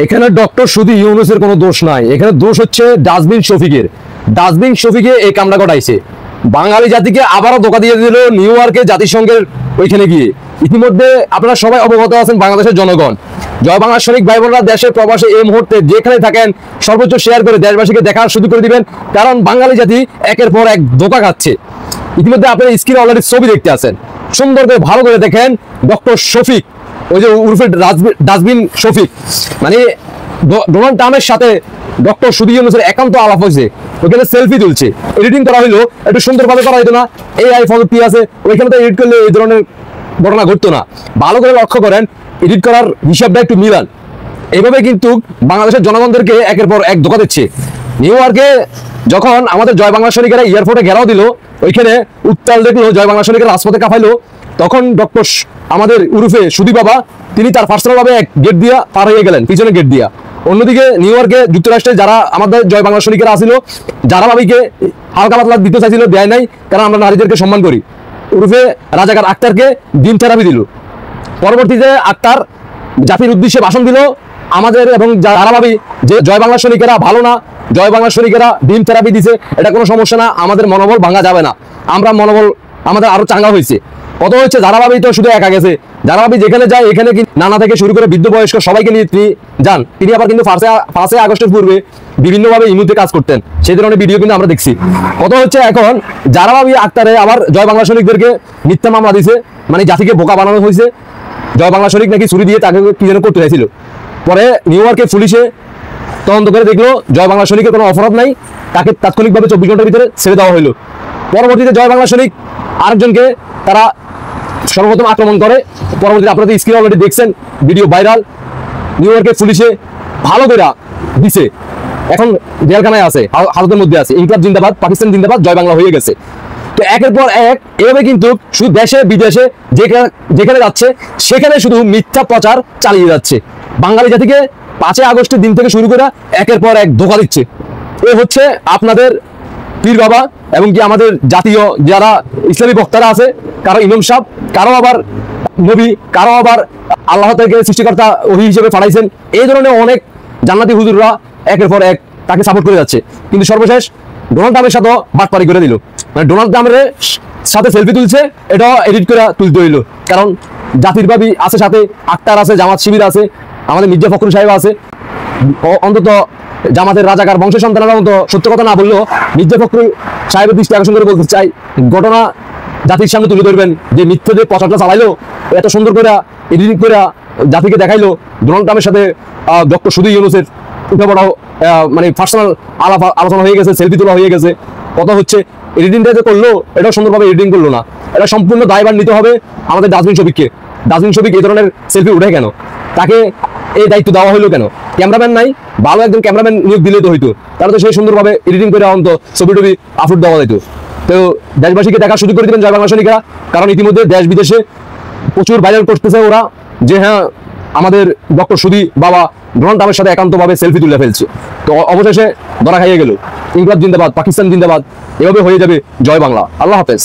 এখানে ডক্টর সুধী ইউনূসের কোনো দোষ নাই, এখানে দোষ হচ্ছে ডাস্টবিন শফিকের। ডাস্টবিন শফিকে এই কামড়া ঘটাইছে, বাঙালি জাতিকে আবারও ধোঁকা দিয়ে দিল নিউ ইয়র্কে জাতিসংঘের ওইখানে গিয়ে। ইতিমধ্যে আপনারা সবাই অবগত আছেন, বাংলাদেশের জনগণ, জয় বাংলা সৈনিক ভাই বোনরা দেশের প্রবাসে এই মুহূর্তে যেখানে থাকেন সর্বোচ্চ শেয়ার করে দেশবাসীকে দেখার সুযোগ করে দিবেন, কারণ বাঙালি জাতি একের পর এক ধোঁকা খাচ্ছে। ইতিমধ্যে আপনারা স্ক্রিনে অলরেডি ছবি দেখতে আছেন, সুন্দর করে ভালো করে দেখেন। ডক্টর শফিক, ওই যে উর্ফে ডাস্টবিন শফিক, মানে ডোনাল্ড ট্রাম্পের সাথে ডক্টর সুধী ইউনূসের একান্ত আলাপ হয়েছে, ওইখানে সেলফি তুলছে, এডিটিং করা হইলো একটু সুন্দরভাবে করা হইতো না? এই আইফোন কি আছে, ওইখানে তো এডিট করলে এই ধরনের ঘটনা ঘটতো না। ভালো করে লক্ষ্য করেন, এডিট করার হিসাবটা একটু মিলান। এইভাবে কিন্তু বাংলাদেশের জনগণদেরকে একের পর এক ধোঁকা দিচ্ছে। নিউ ইয়র্কে যখন আমাদের জয় বাংলা সৈনিকেরা এয়ারপোর্টে ঘেরাও দিল, ওইখানে উত্তাল দেখলো, জয় বাংলা সৈনিকেরা রাজপথে কাঁপাইলো, তখন ডক্টর আমাদের উরুফে সুধী বাবা তিনি তার পার্সোনাল ভাবে এক গেট দিয়া পার হয়ে গেলেন, পিছনে গেট দিয়া। অন্যদিকে নিউ ইয়র্কে যুক্তরাষ্ট্রে যারা আমাদের জয় বাংলা সৈনিকেরা আসিল, যারা ভাবিকে হালকা পাতলা দিতে চাইছিল, দেয় নাই, কারণ আমরা নারীদেরকে সম্মান করি। উরুফে রাজাকার আক্তারকে ডিম থেরাপি দিল। পরবর্তীতে আক্তার জাতির উদ্দেশ্যে ভাষণ দিল আমাদের, এবং যারা ভাবি যে জয় বাংলা সৈনিকেরা ভালো না, জয় বাংলা সৈনিকেরা ডিম থেরাপি দিছে, এটা কোনো সমস্যা না, আমাদের মনোবল ভাঙা যাবে না, আমরা মনোবল আমাদের আরো চাঙ্গা হয়েছে। কত হচ্ছে যারা ভাবি তো শুধু একা গেছে, যারা ভাবি যেখানে যায় এখানে নানা থেকে শুরু করে বৃদ্ধ বয়স্ক সবাইকে নিয়ে তিনি যান। তিনি আবার কিন্তু 5 আগস্টের পূর্বে বিভিন্নভাবে ইমুতে কাজ করতেন, সেই ধরনের ভিডিও কিন্তু আমরা দেখছি। কত হচ্ছে এখন যারা ভাবি আক্তারে আবার জয় বাংলা সৈনিকদেরকে মিথ্যা মামলা দিছে, মানে জাতিকে বোকা বানানো হয়েছে। জয় বাংলা সৈনিক নাকি ছুরি দিয়ে তাকে কি যেন করতে চাইছিল। পরে নিউ ইয়র্কের পুলিশে তদন্ত করে দেখলো জয় বাংলা সৈনিকের কোনো অপরাধ নাই, তাকে তাৎক্ষণিকভাবে 24 ঘন্টার ভিতরে ছেড়ে দেওয়া হলো। পরবর্তীতে জয় বাংলা সৈনিক আরেকজনকে তারা সর্বপ্রথম আক্রমণ করে। পরবর্তীতে আপনাদের স্ক্রিনে অলরেডি দেখছেন, ভিডিও ভাইরাল। নিউ ইয়র্কের পুলিশে ভালো করে দিছে, এখন জেলখানায় আছে, হাজতের মধ্যে আছে। ইনকলাব জিন্দাবাদ, পাকিস্তান জিন্দাবাদ, জয় বাংলা হয়ে গেছে। তো একের পর এক এভাবে কিন্তু শুধু দেশে বিদেশে যেখানে যাচ্ছে সেখানে শুধু মিথ্যা প্রচার চালিয়ে যাচ্ছে। বাঙালি জাতিকে 5 আগস্টের দিন থেকে শুরু করে একের পর এক ধোঁকা দিচ্ছে। এ হচ্ছে আপনাদের পীর বাবা, এবং কি আমাদের জাতীয় যারা ইসলামী বক্তারা আছে, কারো ইমাম সাহেব, কারো আবার নবী, কারো আবার আল্লাহ থেকে সৃষ্টিকর্তা ওহী হিসেবে পাঠাইছেন, এই ধরনের অনেক জান্নাতি হুজুররা একের পর এক তাকে সাপোর্ট করে যাচ্ছে। কিন্তু সর্বশেষ ডোনাল্ড ট্রাম্পের সাথে বাটপারি করে দিল, মানে ডোনাল্ড ট্রাম্পের সাথে সেলফি তুলছে, এটাও এডিট করে তুলতে হইলো, কারণ জাতির ভাবি আছে, সাথে আক্তার আছে, জামাত শিবির আছে, আমাদের মির্জা ফখরুল সাহেব আছে। অন্তত জামাতের রাজাকার বংশ সন্তানরা মতো সত্য কথা না বললেও মির্জা ফখরুল সাহেবের দৃষ্টি আকর্ষণ করে বলতে চাই, ঘটনা জাতির সামনে তুলে ধরবেন যে মিথ্যে যে প্রচারটা চালাইলো, এত সুন্দর করে এডিটিং করে জাতিকে দেখাইলো। ডোনাল্ড ট্রাম্পের সাথে ডক্টর সুধী ইউনূসের উঠে পড়া, মানে পার্সোনাল আলোচনা হয়ে গেছে, সেলফি তোলা হয়ে গেছে। কথা হচ্ছে এডিটিংটা যে করলো, এটাও সুন্দরভাবে এডিটিং করলো না, এটা সম্পূর্ণ দায়ভার নিতে হবে আমাদের ডাস্টবিন শফিককে। ডাস্টবিন শফিক এই ধরনের সেলফি উঠে কেন, তাকে এই দায়িত্ব দেওয়া হইলো কেন? ক্যামেরাম্যান নাই, ভালো একজন ক্যামেরাম্যান নিয়োগ দিলে তো হইতো, তাহলে তো সেই সুন্দরভাবে এডিটিং করে অন্ত ছবি টবি আপলোড দেওয়া যেত। তো দেশবাসীকে দেখার সুযোগ করে দিবেন জয় বাংলা সৈনিকরা, কারণ ইতিমধ্যে দেশ বিদেশে প্রচুর ভাইরাল করতেছে ওরা যে হ্যাঁ আমাদের ডক্টর সুধী বাবা ডোনাল্ড ট্রাম্পের সাথে একান্তভাবে সেলফি তুলে ফেলছে। তো অবশেষে ধরা খাইয়ে গেল। ইনকলাব জিন্দাবাদ, পাকিস্তান জিন্দাবাদ, এভাবে হয়ে যাবে জয় বাংলা। আল্লাহ হাফেজ।